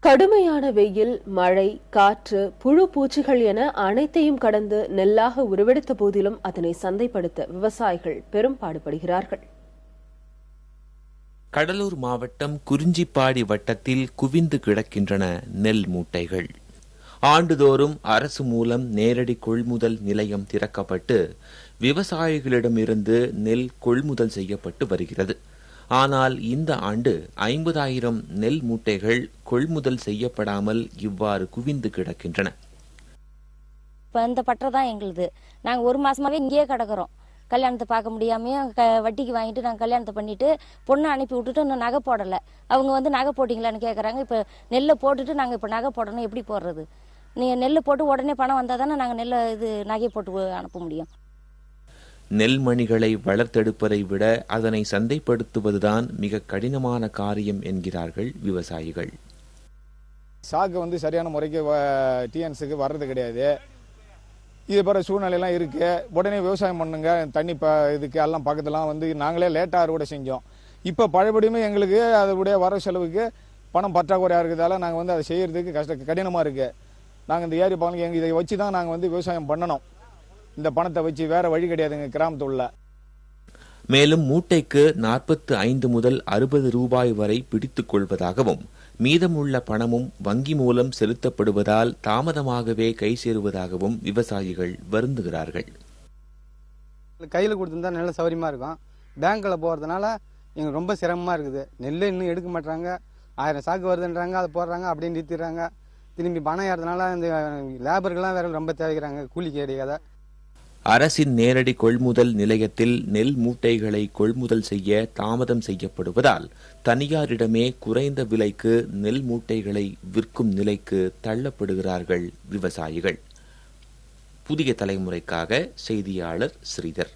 கடுமையான வெயில், மழை, காற்று, புழு பூச்சிகள் என அனைத்தையும் கடந்து நெல்லாக உருவெடுத்த போதிலும் அதனை சந்தைப்படுத்த விவசாயிகள் பெரும் பாடுபடுகிறார்கள். கடலூர் மாவட்டம் குறிஞ்சிப்பாடி வட்டத்தில் குவிந்து கிடக்கின்றன நெல் மூட்டைகள். ஆண்டுதோறும் அரசு மூலம் நேரடி கொள்முதல் நிலையம் திறக்கப்பட்டு விவசாயிகளிடமிருந்து நெல் கொள்முதல் செய்யப்பட்டு வருகிறது. ஆனால் இந்த ஆண்டு 50,000 நெல் மூட்டைகள் கொள்முதல் செய்யப்படாமல் இவ்வாறு குவிந்து கிடக்கின்றன. இந்த பற்றை தான் எங்களுது. நாங்கள் ஒரு மாசமாவே இங்கேயே கிடக்கிறோம். கல்யாணத்தை பார்க்க முடியாமையே வட்டிக்கு வாங்கிட்டு நாங்கள் கல்யாணத்தை பண்ணிட்டு பொண்ணை அனுப்பி விட்டுட்டு இன்னும் நகை போடலை. அவங்க நகை போட்டிங்களான்னு கேட்குறாங்க. இப்போ நெல்லை போட்டுட்டு நாங்கள் இப்போ நகை போடணும், எப்படி போடுறது? நீங்கள் நெல் போட்டு உடனே பணம் வந்தால் தானே நாங்கள் நகை போட்டு அனுப்ப முடியும். நெல்மணிகளை வளர்த்தெடுப்பதை விட அதனை சந்தைப்படுத்துவதுதான் மிக கடினமான காரியம் என்கிறார்கள் விவசாயிகள். சாக்கு சரியான முறைக்கு டிஎன்ஸுக்கு வர்றது கிடையாது. இது போற சூழ்நிலையெல்லாம் இருக்கு. உடனே விவசாயம் பண்ணுங்க, தண்ணி இதுக்கு எல்லாம் பக்கத்துலாம் நாங்களே லேட்டாக அறுவடை செஞ்சோம். இப்போ பழையபடியுமே எங்களுக்கு அதோடைய வர செலவுக்கு பணம் பற்றாக்குறையாக இருக்கிறதால நாங்கள் அதை செய்யறதுக்கு கடினமாக இருக்கு. நாங்கள் இந்த ஏரி பக்கம் இதை வச்சு தான் நாங்கள் விவசாயம் பண்ணணும். இந்த பணத்தை வச்சு வேற வழி கிடையாதுங்க கிராமத்துள்ள. மேலும் மூட்டைக்கு 45 முதல் 60 ரூபாய் வரை பிடித்துக் கொள்வதாகவும் மீதமுள்ள பணமும் வங்கி மூலம் செலுத்தப்படுவதால் தாமதமாகவே கை சேருவதாகவும் விவசாயிகள் வருந்துகிறார்கள். கையில் கொடுத்துருந்தா நல்ல சௌரியமா இருக்கும். பேங்க்ல போறதுனால எங்களுக்கு ரொம்ப சிரமமா இருக்குது. நெல் இன்னும் எடுக்க மாட்டாங்க. 1000 சாக்கு வருதுன்றாங்க, அதை போடுறாங்க, அப்படியே நிறுத்திடுறாங்க. திரும்பி பணம் ஏறதுனால இந்த லேபர்கள்லாம் வேற ரொம்ப தேவைக்கிறாங்க, கூலிக்கு கிடைக்காத. அரசின் நேரடி கொள்முதல் நிலையத்தில் நெல் மூட்டைகளை கொள்முதல் செய்ய தாமதம் செய்யப்படுவதால் தனியாரிடமே குறைந்த விலைக்கு நெல் மூட்டைகளை விற்கும் நிலைக்கு தள்ளப்படுகிறார்கள் விவசாயிகள். புதிய தலைமுறைக்காக செய்தியாளர் ஸ்ரீதர்.